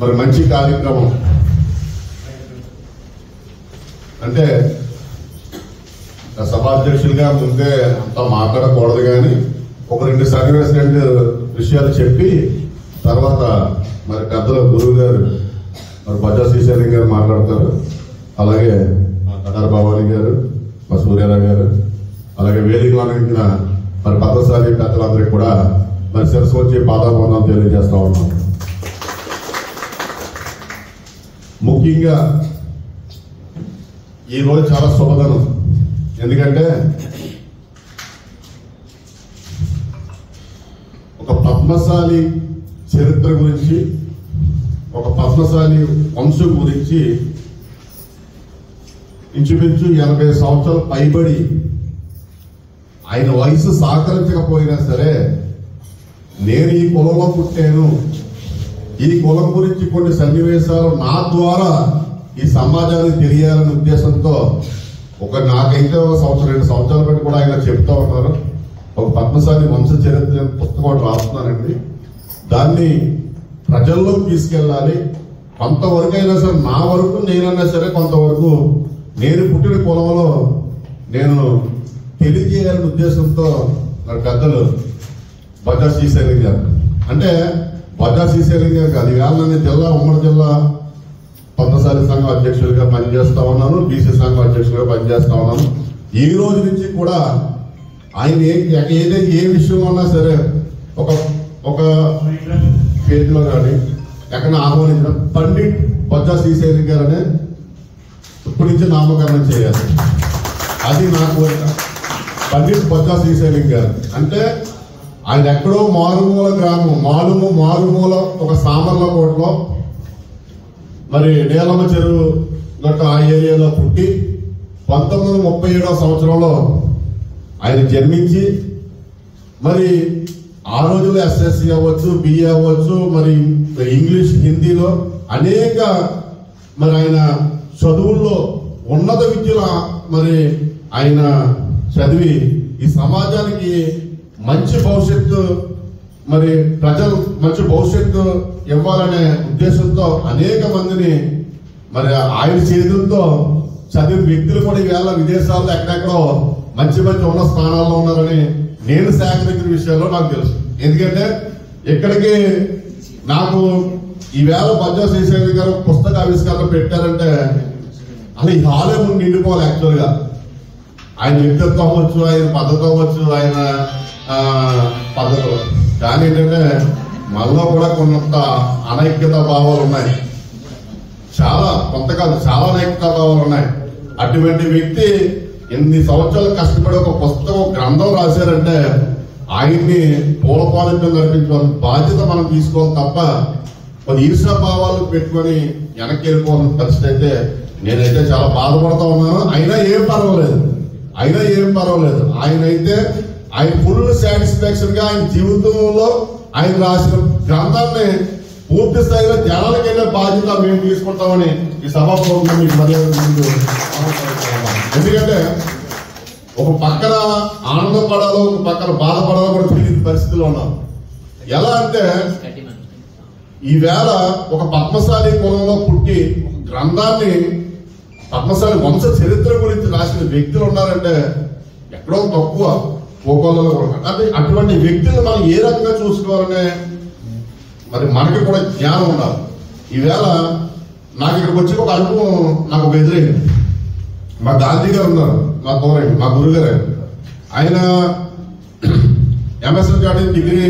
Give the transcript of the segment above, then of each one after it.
మరి మంచి కార్యక్రమం అంటే సభాధ్యక్షులుగా ముందే అంత మాట్లాడకూడదు, కానీ ఒక 2 సన్నివేశాలు విషయాలు చెప్పి తర్వాత మరి పెద్దలు గురువు గారు మరి బజా శ్రీశైలం గారు మాట్లాడతారు. అలాగే కటార భవాని గారు, మా సూర్యారావు గారు, అలాగే వేదికలో అనిపించిన మరి పద్మశాలి పెద్దలందరికీ కూడా మరి శిరస్సు వచ్చి పాదాభివందనం తెలియజేస్తా ఉన్నాం. ముఖ్యంగా ఈ రోజు చాలా శుభదనం. ఎందుకంటే ఒక పద్మశాలి చరిత్ర గురించి, ఒక పద్మశాలి వంశం గురించి ఇంచుమించు 80 సంవత్సరాలు పైబడి ఆయన వయసు సహకరించకపోయినా సరే నేను ఈ కులంలో పుట్టాను, ఈ కులం గురించి కొన్ని సన్నివేశాలు నా ద్వారా ఈ సమాజానికి తెలియాలనే ఉద్దేశంతో నాకైతే 1-2 సంవత్సరాల బట్టి కూడా ఆయన చెప్తా ఉన్నారు. ఒక పద్మశాలి వంశ చరిత్ర పుస్తకం రాస్తున్నానండి, దాన్ని ప్రజల్లోకి తీసుకెళ్ళాలి. కొంతవరకు అయినా సరే నా వరకు నేనన్నా సరే కొంతవరకు నేను పుట్టిన కులంలో నేను తెలియజేయాలనే ఉద్దేశంతో మరి పెద్దలు బజా శ్రీశైలం గారు, అంటే బజా శ్రీశైలం గారు కాదు, ఇవాళ నేను జిల్లా ఉమ్మడి జిల్లా పద్మశాలి సంఘం అధ్యక్షులుగా పనిచేస్తా ఉన్నాను, బీసీ సంఘం అధ్యక్షులుగా పనిచేస్తా ఉన్నాను. ఈ రోజు నుంచి కూడా ఆయన ఏదైతే ఏ విషయం ఉన్నా సరే ఒక పేజీలో కానీ ఎక్కడ ఆహ్వానించిన పండిట్ బజా శ్రీశైలం గారు అనే ఇప్పటి నుంచి నామకరణం చేయాలి. అది నా కోరిక. పండిట్ బజా శ్రీశైలం గారు అంటే ఆయన ఎక్కడో మారుమూల గ్రామం, మారుమూల ఒక సామర్లకోటలో మరి నీలమ్మ చెరువు గట్ట ఆ ఏరియాలో పుట్టి 1937వ సంవత్సరంలో ఆయన జన్మించి మరి ఆ రోజుల్లో ఎస్ఎస్సి అవ్వచ్చు, బిఏ అవ్వచ్చు, మరి ఇంగ్లీష్ హిందీలో అనేక మరి ఆయన చదువుల్లో ఉన్నత విద్యలో మరి ఆయన చదివి ఈ సమాజానికి మంచి భవిష్యత్తు, మరి ప్రజలు మంచి భవిష్యత్తు ఇవ్వాలనే ఉద్దేశంతో అనేక మందిని మరి ఆయన చేతులతో చదివిన వ్యక్తులు కూడా ఈవేళ విదేశాల్లో ఎక్కడెక్కడో మంచి ఉన్న స్థానాల్లో ఉన్నారని నేను సేకరించిన విషయాల్లో నాకు తెలుసు. ఎందుకంటే ఇక్కడికి నాకు ఈవేళ బజా శ్రీశైలం గారు పుస్తక ఆవిష్కరణ పెట్టారంటే అలా ఈ హాలే ముందు నిండిపోవాలి. యాక్చువల్ గా ఆయన వ్యక్తిత్వం అవ్వచ్చు, ఆయన పద్ధతి అవ్వచ్చు, ఆయన పద్ధతులు, కానీ ఏంటంటే మనలో కూడా కొంత అనైక్యత భావాలు ఉన్నాయి, కొంత కాదు చాలా అనైక్యత భావాలు ఉన్నాయి. అటువంటి వ్యక్తి ఎన్ని సంవత్సరాలు కష్టపడి ఒక పుస్తకం గ్రంథం రాశారంటే ఆయన్ని పూలపాలితో నడిపించాలని బాధ్యత మనం తీసుకోవాలి తప్ప కొన్ని ఈర్షా భావాలు పెట్టుకొని వెనక్కి వెళ్ళిపోవాలని పరిస్థితి అయితే నేనైతే చాలా బాధపడతా ఉన్నాను. అయినా ఏం పర్వాలేదు. ఆయన ఫుల్ సాటిస్ఫాక్షన్ గా ఆయన జీవితంలో ఆయన రాసిన గ్రంథాన్ని పూర్తి స్థాయిలో జనాలకు వెళ్ళే బాధ్యత మేము తీసుకుంటామని ఈ సభాపూర్వకంగా మీకు మర్యాద. ఎందుకంటే ఒక పక్కన ఆనందపడాలో, ఒక పక్కన బాధపడాలో కూడా తెలియని పరిస్థితిలో ఉన్నాం. ఎలా అంటే ఈవేళ ఒక పద్మశాలి కులంలో పుట్టి ఒక గ్రంథాన్ని పద్మశాలి వంశ చరిత్ర గురించి రాసిన వ్యక్తులు ఉన్నారంటే ఎక్కడో తక్కువ భూగోళంలో అంటే అటువంటి వ్యక్తులను మనం ఏ రకంగా చూసుకోవాలనే మరి మనకి కూడా జ్ఞానం ఉండాలి. ఈవేళ నాకు ఇక్కడికి వచ్చి ఒక అనుభవం నాకు ఒక ఎదురైంది. మా గాంధీ గారు ఉన్నారు, మా తోరండి, మా గురుగారు. ఆయన ఎంఎస్ఎల్ కాలేజ్ డిగ్రీ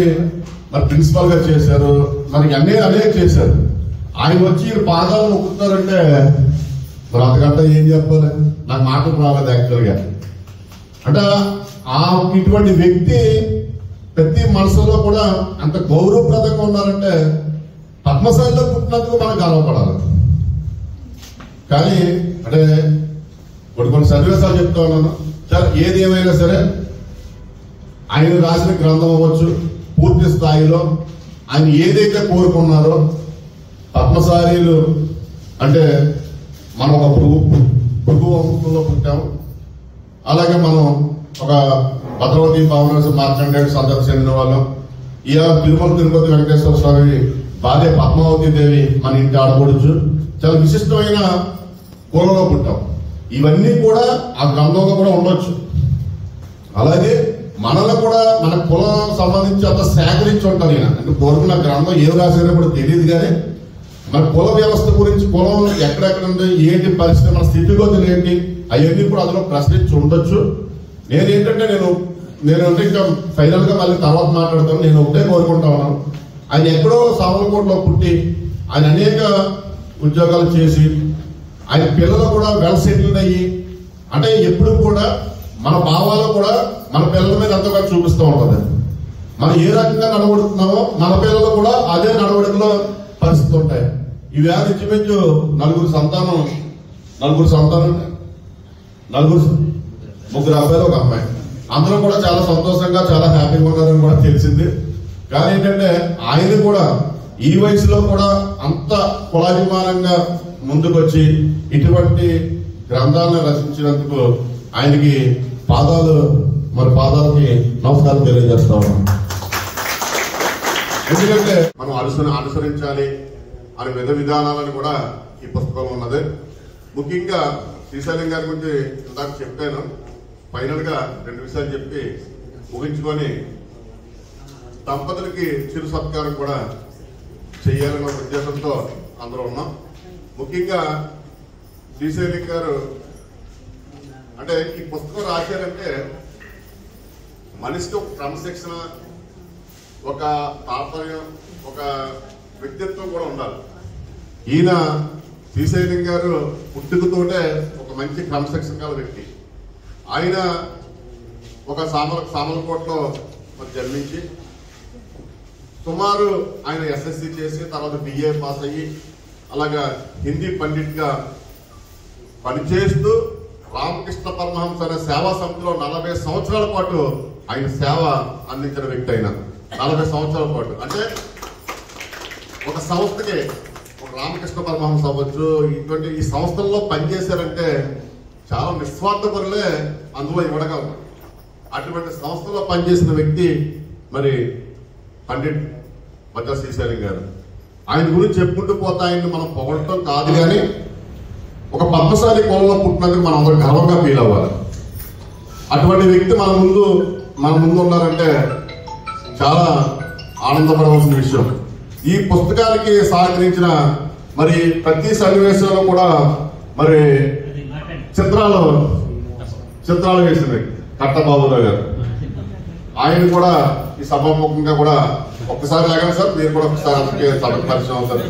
మరి ప్రిన్సిపల్ గా చేశారు, మనకి అనేక చేశారు. ఆయన వచ్చి పాదాలు నొక్కుతారంటే మరి అంతకంటే ఏం చెప్పాలి, నాకు మాటలు రాలేదు యాక్చువల్ గా. అంటే ఇటువంటి వ్యక్తి ప్రతి మనసులో కూడా అంత గౌరవప్రదంగా ఉన్నారంటే పద్మశాలిలో పుట్టినందుకు మనం గర్వపడాలి. కానీ అంటే కొన్ని సన్నివేశాలు చెప్తా ఉన్నాను. సరే ఏది ఏమైనా సరే ఆయన రాసిన గ్రంథం అవ్వచ్చు, పూర్తి స్థాయిలో ఆయన ఏదైతే కోరుకున్నారో పద్మశాలీలు అంటే మనం ఒక భృగు వంశంలో పుట్టాము. అలాగే మనం ఒక భద్రవతి భావన మార్కండేయుడు సందర్శించిన వాళ్ళం. ఇలా తిరుపతి వెంకటేశ్వర స్వామి భార్య పద్మావతి దేవి మన ఇంటి ఆడపడుచు. చాలా విశిష్టమైన కులంలో పుట్టాం. ఇవన్నీ కూడా ఆ గ్రంథంలో కూడా ఉండొచ్చు. అలాగే మనలో కూడా మన కులం సంబంధించి అంత సేకరించి ఉంటాను నేను. అంటే కోరుకున్న గ్రంథం ఏం రాసేదో కూడా తెలియదు, కానీ మన కుల వ్యవస్థ గురించి, కులం ఎక్కడెక్కడ ఉంది, ఏంటి పరిస్థితి, మన స్థితిగతులు ఏంటి, అవన్నీ కూడా అందులో ప్రశ్నించి ఉండొచ్చు. నేనేంటంటే నేను ఇంకా ఫైనల్ గా మళ్ళీ తర్వాత మాట్లాడతాను. నేను ఒకటే కోరుకుంటా ఉన్నాను, ఆయన ఎక్కడో సామలకోటలో పుట్టి ఆయన అనేక ఉద్యోగాలు చేసి ఆయన పిల్లలు కూడా వెల్ సెటిల్డ్ అయ్యి, అంటే ఎప్పుడు కూడా మన భావాలు కూడా మన పిల్లల మీద ఎంతగా చూపిస్తూ ఉంటుంది. మనం ఏ రకంగా నడవడుతున్నామో మన పిల్లలు కూడా అదే నడవడికలో పరిస్థితులు ఉంటాయి. ఈ వ్యాధి ఇంచుమించు నలుగురు సంతానం, ముగ్గురు అబ్బాయిలు ఒక అమ్మాయి, అందరూ కూడా చాలా సంతోషంగా చాలా హ్యాపీగా ఉన్నారని కూడా తెలిసింది. కానీ ఏంటంటే ఆయన కూడా ఈ వయసులో కూడా అంత కులాభిమానంగా ముందుకొచ్చి ఇటువంటి గ్రంథాలను రచించినందుకు ఆయనకి పాదాలకి నమస్కారం తెలియజేస్తా ఉన్నాం. ఎందుకంటే మనం అనుసరించాలి అనే విధానాలను కూడా ఈ పుస్తకంలో ఉన్నది. ముఖ్యంగా శ్రీశైలం గారి గురించి ఇందాక చెప్పాను. ఫైనల్ గా 2 విషయాలు చెప్పి ముగించుకొని దంపతులకి చిరు సత్కారం కూడా చేయాలన్న ఉద్దేశంతో అందరూ ఉన్నాం. ముఖ్యంగా శ్రీశైలం గారు అంటే ఈ పుస్తకం రాశారంటే మనిషికి ఒక క్రమశిక్షణ, ఒక తాత్పర్యం, ఒక వ్యక్తిత్వం కూడా ఉండాలి. ఈయన శ్రీశైలం గారు పుట్టుకతోటే ఒక మంచి క్రమశిక్షణ గల వ్యక్తి. ఆయన ఒక సామలకోటలో జన్మించి సుమారు ఆయన ఎస్ఎస్సి చేసి తర్వాత బిఏ పాస్ అయ్యి అలాగా హిందీ పండిట్ గా పనిచేస్తూ రామకృష్ణ పరమహంస అనే సేవా సమితిలో 40 సంవత్సరాల పాటు ఆయన సేవ అందించిన వ్యక్తి. అయిన 40 సంవత్సరాల పాటు అంటే ఒక సంస్థకి ఒక రామకృష్ణ పరమహంస అవ్వచ్చు, ఇటువంటి ఈ సంస్థల్లో పనిచేశారంటే చాలా నిస్వార్థపరులే అందులో ఇవ్వడగలరు. అటువంటి సంస్థలో పనిచేసిన వ్యక్తి మరి పండిట్ బచ్చా శ్రీశైలం గారు. ఆయన గురించి చెప్పుకుంటూ పోతే ఆయన్ని మనం పొగడటం కాదు, కానీ ఒక పద్మశాలి కులంలో పుట్టినందుకు మనం అందరూ గర్వంగా ఫీల్ అవ్వాలి. అటువంటి వ్యక్తి మన ముందు ఉన్నారంటే చాలా ఆనందపడవలసిన విషయం. ఈ పుస్తకానికి సహకరించిన మరి ప్రతి సన్నివేశంలో కూడా మరి చిత్రాలు వేసింది కట్టబాబురావు గారు. ఆయన కూడా ఈ సభాముఖంగా కూడా ఒక్కసారి లేకండి సార్, మీరు కూడా ఒకసారి అందుకే సభకు పరిచయం అవుతారు.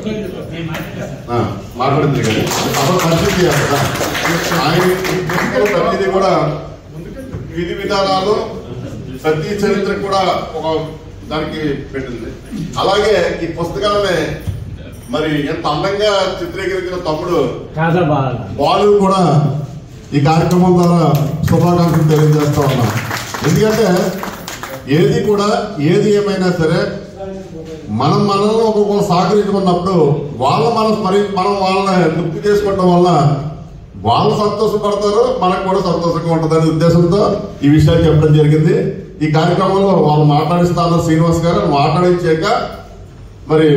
మాట్లాడింది కానీ సభ పరిచయం చేయాలి కదా. ఆయన ప్రతిదీ కూడా విధి విధానాలు, ప్రతి చరిత్ర కూడా ఒక దానికి పెట్టింది. అలాగే ఈ పుస్తకాలనే మరి ఎంత అందంగా చిత్రీకరించిన తమ్ముడు బాలు కూడా ఈ కార్యక్రమం ద్వారా శుభాకాంక్షలు తెలియజేస్తా ఉన్నాం. ఎందుకంటే ఏది ఏమైనా సరే మనల్ని ఒక్కొక్కరు సహకరించుకున్నప్పుడు మనం వాళ్ళని గుర్తు చేసుకోవడం వల్ల వాళ్ళు సంతోషపడతారు, మనకు కూడా సంతోషంగా ఉంటుందనే ఉద్దేశంతో ఈ విషయాలు చెప్పడం జరిగింది. ఈ కార్యక్రమంలో వాళ్ళు మాట్లాడిస్తాను శ్రీనివాస్ గారు మాట్లాడించాక మరి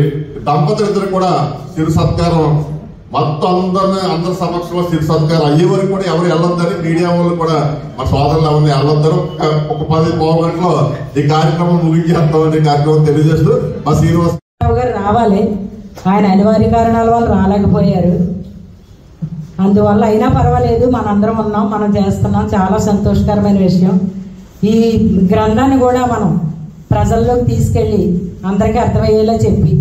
దంపతులిద్దరు కూడా చిరు సత్కారం మొత్తం అందరి సమక్షంలో చిరు సత్కారం అయ్యే వరకు కూడా ఎవరు వెళ్ళొద్దని మీడియా వాళ్ళు కూడా మా సోదరులు ఎవరిని వెళ్ళొద్దారు. ఒక 10 గంటలో ఈ కార్యక్రమం ముగించేస్తామని కార్యక్రమం తెలియజేస్తూ మా శ్రీనివాస్ గారు రావాలి. ఆయన అనివార్య కారణాల వల్ల రాలేకపోయారు. అందువల్ల అయినా పర్వాలేదు, మనందరం ఉన్నాం, మనం చేస్తున్నాం. చాలా సంతోషకరమైన విషయం. ఈ గ్రంథాన్ని కూడా మనం ప్రజల్లోకి తీసుకెళ్ళి అందరికీ అర్థమయ్యేలా చెప్పి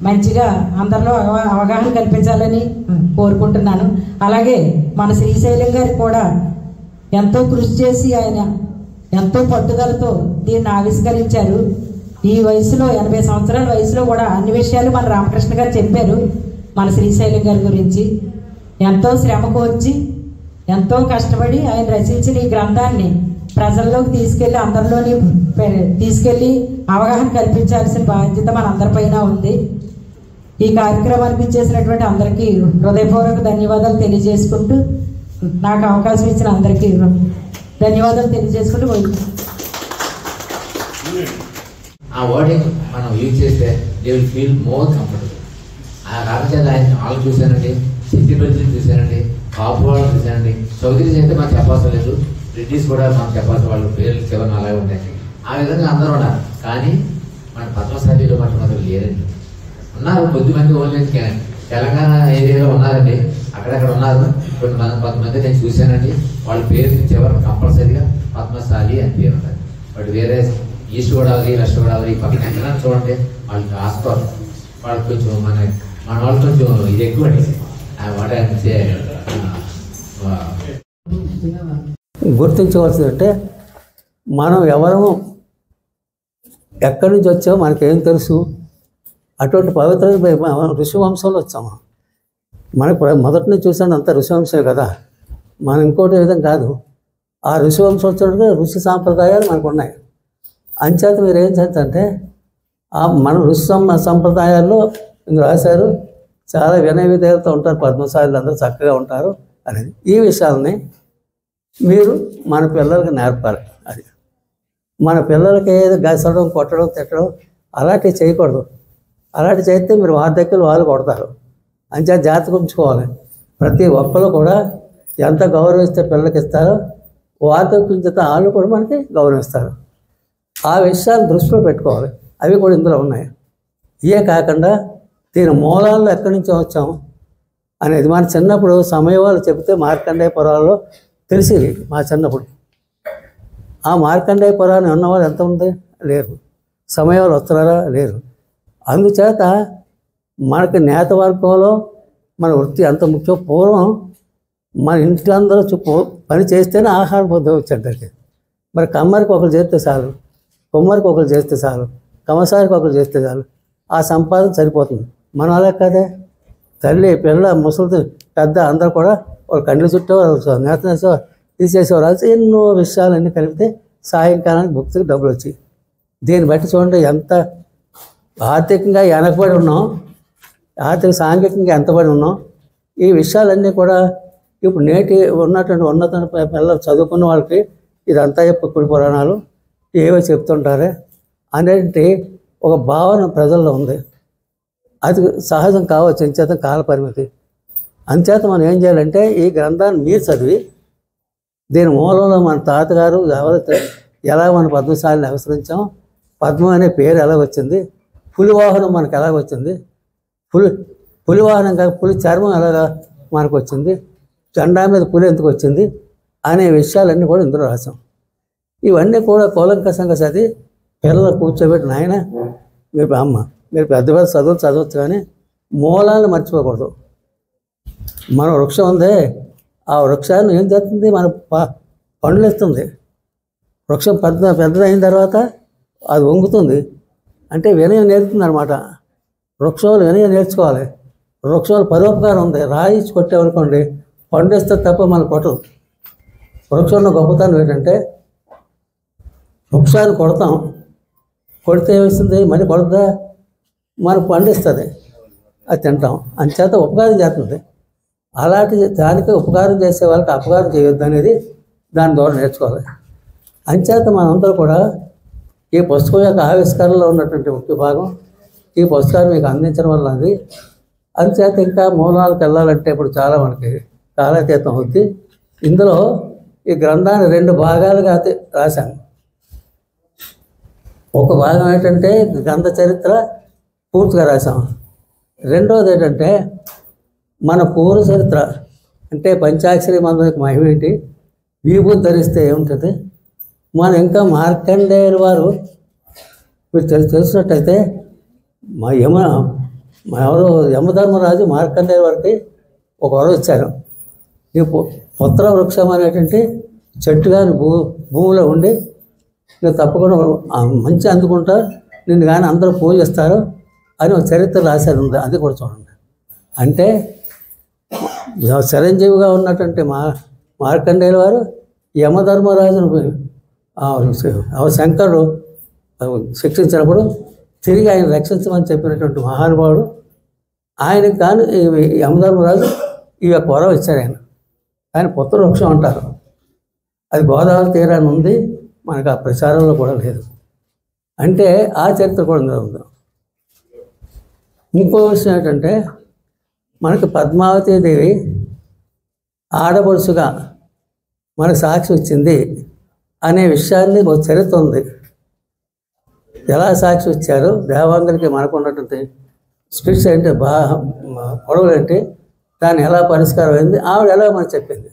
మంచిగా అందరిలో అవగాహన కల్పించాలని కోరుకుంటున్నాను. అలాగే మన శ్రీశైలం గారికి కూడా ఎంతో కృషి చేసి ఆయన ఎంతో పట్టుదలతో దీన్ని ఆవిష్కరించారు. ఈ వయసులో 80 సంవత్సరాల వయసులో కూడా అన్ని విషయాలు మన రామకృష్ణ గారు చెప్పారు. మన శ్రీశైలం గారి గురించి ఎంతో శ్రమ కోర్చి ఎంతో కష్టపడి ఆయన రచించిన ఈ గ్రంథాన్ని ప్రజల్లోకి తీసుకెళ్లి అందరిలోని తీసుకెళ్లి అవగాహన కల్పించాల్సిన బాధ్యత మన అందరిపైన ఉంది. ఈ కార్యక్రమానికి ఇచ్చేసినటువంటి అందరికీ హృదయపూర్వక ధన్యవాదాలు తెలియజేసుకుంటూ నాకు అవకాశం ఇచ్చిన అందరికీ ధన్యవాదాలు తెలియజేసుకుంటూ ఆ వర్డింగ్ మనం యూజ్ చేస్తే they will feel more comfortable. ఆ రామచంద్ర ఆయన వాళ్ళు చూశానండి, సిద్ధిపల్లిని చూశానండి, కాపు వాళ్ళని చూశానండి. చౌదరీస్ అయితే మాకు చెప్పాల్సిన లేదు, రెడ్డిస్ కూడా మాకు చెప్పాల్సిన వాళ్ళు పేర్లు చివరిని అలాగే ఉంటాయి. ఆ విధంగా అందరూ ఉన్నారు. కానీ మన పద్మశాలిలో మాత్రం లేరండి. ఉన్నారు కొద్దిమంది ఓన్లీ తెలంగాణ ఏరియాలో ఉన్నారండి, అక్కడక్కడ ఉన్నారు. కొంతమంది నేను చూశానండి, వాళ్ళ పేరు చివరి కంపల్సరీగా పద్మశాలి అని పేరు ఉంటుంది. బట్ వేరే ఈస్ట్ గోదావరి, వెస్ట్ గోదావరి పక్కన ఎక్కడ చూడండి వాళ్ళకి ఆస్కార్, వాళ్ళకి కొంచెం మన వాళ్ళు కొంచెం ఇది ఎక్కువ అండి. గుర్తించవలసిందంటే మనం ఎవరము ఎక్కడి నుంచి వచ్చామో మనకేం తెలుసు. అటువంటి పవిత్ర ఋషివంశంలో వచ్చాము. మనకు మొదటి నుంచి చూసాను అంత ఋషివంశమే కదా, మనం ఇంకోటి విధం కాదు. ఆ ఋషివంశం వచ్చినట్టుగా ఋషి సాంప్రదాయాలు మనకు ఉన్నాయి. అంచేత మీరు ఏం చేద్దంటే మన ఋషి సంప్రదాయాల్లో రాశారు, చాలా వినయ విధేయలతో ఉంటారు, పద్మశాలీలు అందరూ చక్కగా ఉంటారు అనేది. ఈ విషయాలని మీరు మన పిల్లలకి నేర్పాలి. అది మన పిల్లలకి ఏదో గసడం, కొట్టడం, తిట్టడం అలాంటివి చేయకూడదు. అలాంటివి చేస్తే మీరు వార్ధక్యులు వాళ్ళు కొడతారు. అంచేత జాగ్రత్తగా ఉంచుకోవాలి. ప్రతి ఒక్కరు కూడా ఎంత గౌరవిస్తే పిల్లలకి ఇస్తారో వార్ధక్యం చేత వాళ్ళు కూడా మనకి గౌరవిస్తారు. ఆ విషయాలు దృష్టిలో పెట్టుకోవాలి. అవి కూడా ఇందులో ఉన్నాయి. ఇవే కాకుండా దీని మూలాల్లో ఎక్కడి నుంచి వచ్చాము అనేది మన చిన్నప్పుడు సమయవాళ్ళు చెబితే మార్కండేయ పురాణంలో తెలిసింది. మా చిన్నప్పుడు ఆ మార్కండేయ పురాణం ఉన్నవాళ్ళు ఎంతమంది లేరు, సమయవాళ్ళు వస్తున్నారా లేరు. అందుచేత మనకి నేత వర్గంలో మన వృత్తి అంత ముఖ్యం. పూర్వం మన ఇంట్లో అందరూ పని చేస్తేనే ఆహారం పొద్దు వచ్చేటకి. మరి కమ్మరికి ఒకరు చేస్తే చాలు, కుమ్మరికి ఒకరు చేస్తే చాలు, కమసారికి ఒకరు చేస్తే చాలు, ఆ సంపాదన సరిపోతుంది. మనం అలా కదే, తల్లి పిల్ల ముసలి పెద్ద అందరూ కూడా ఒక కండ్లు చుట్టేవారు, నేత తీసేసేవారు. అది ఎన్నో విషయాలన్నీ కలిపితే సాయంకాలానికి భక్తులకు డబ్బులు వచ్చాయి. దీన్ని బట్టి చూడండి ఎంత ఆర్థికంగా వెనకబడి ఉన్నాం, సాంఘికంగా ఎంతబడి ఉన్నాం. ఈ విషయాలన్నీ కూడా ఇప్పుడు నేటి ఉన్నటువంటి ఉన్నత పిల్లలు చదువుకున్న వాళ్ళకి ఇదంతా కుడి పురాణాలు ఏవో చెప్తుంటారే అనేది ఒక భావన ప్రజల్లో ఉంది. అది సహజం కావచ్చు, అంచేత కాల పరిమితి. అంచేత మనం ఏం చేయాలంటే ఈ గ్రంథాన్ని మీరు చదివి దీని మూలంలో మన తాతగారు ఎవరైతే ఎలా మన పద్మశాలిని అవసరించాం, పద్మం అనే పేరు ఎలా వచ్చింది, పులివాహనం మనకు ఎలా వచ్చింది, పులివాహనం కాక పులి చర్మం ఎలాగా మనకు వచ్చింది, జెండా మీద పులి ఎందుకు వచ్చింది అనే విషయాలన్నీ కూడా ఇందులో రాసాం. ఇవన్నీ కూడా కూలంకషంగా చదివి పిల్లలు కూర్చోబెట్టి, నాయన మీరు పెద్ద పెద్ద చదవచ్చు కానీ మూలాలను మర్చిపోకూడదు. మన వృక్షం ఉంది, ఆ వృక్షాన్ని ఏం చేస్తుంది, మన పండ్లు ఇస్తుంది. వృక్షం పెద్దదైన తర్వాత అది వంగుతుంది అంటే వినయం నేర్పుతుంది అనమాట. వృక్షాలు వినయం నేర్చుకోవాలి. వృక్షాలు పరోపకారం ఉంది. రాయిచ్చి కొట్టేవనుకోండి పండిస్తే తప్ప మనం కొట్టదు. వృక్షంలో గొప్పతనం ఏంటంటే వృక్షాన్ని కొడతాం, కొడితే ఏమిస్తుంది, మళ్ళీ కొడతా మనం పండిస్తుంది, అది తింటాం. అంచేత ఉపకారం చేస్తుంది. అలాంటి దానికి ఉపకారం చేసే వాళ్ళకి అపకారం చేయొద్దు అనేది దాని ద్వారా నేర్చుకోవాలి. అంచేత మనందరూ కూడా ఈ పుస్తకం యొక్క ఆవిష్కరణలో ఉన్నటువంటి ముఖ్య భాగం ఈ పుస్తకాన్ని మీకు అందించడం వల్ల అది. అంచేత ఇంకా మూలాలకు వెళ్ళాలంటే ఇప్పుడు చాలా మనకి కాలాతీతం అవుద్ది. ఇందులో ఈ గ్రంథాన్ని 2 భాగాలుగా రాశాను. ఒక భాగం ఏంటంటే గ్రంథ చరిత్ర పూర్తిగా రాశాం. రెండవది ఏంటంటే మన పూర్వ చరిత్ర, అంటే పంచాక్షరి మంత్రానికి మహిమ ఏంటి, విభూతి ధరిస్తే ఏముంటుంది. మనం ఇంకా మార్కండేయుల వారు మీరు తెలిసినట్టయితే ఎవరు యమధర్మరాజు మార్కండేయుల వారికి ఒక వరం ఇచ్చారు. ఈ పుత్ర వృక్షం అనేటువంటి చెట్టు కానీ భూమిలో ఉండి నువ్వు తప్పకుండా మంచి అందుకుంటా, నిన్ను కానీ అందరూ పూజిస్తారు అని ఒక చరిత్ర రాశారు. అది కూడా చూడండి. అంటే చిరంజీవిగా ఉన్నటువంటి మార్కండేయుల వారు యమధర్మరాజును శంకరుడు శిక్షించినప్పుడు తిరిగి ఆయన రక్షించమని చెప్పినటువంటి మహానుభావుడు. ఆయనకు కానీ యమధర్మరాజు ఈ యొక్క వరం ఇచ్చారు. ఆయన పుత్ర వృక్షం అంటారు. అది గోదావరి తీరాన్ని ఉంది, మనకు ఆ ప్రచారంలో కూడా లేదు. అంటే ఆ చరిత్ర కూడా ఉంది. ఇంకో విషయం ఏంటంటే మనకి పద్మావతి దేవి ఆడపడుచుగా మనకు సాక్షి వచ్చింది అనే విషయాన్ని ఒక చరిత్ర ఉంది. ఎలా సాక్షి వచ్చారు దేవాంగులకి మనకు ఉన్నటువంటి స్పిరిట్స్ ఏంటి గొడవలు ఏంటి, దాన్ని ఎలా పరిష్కారం అయింది, ఆవిడ ఎలా మనకు చెప్పింది.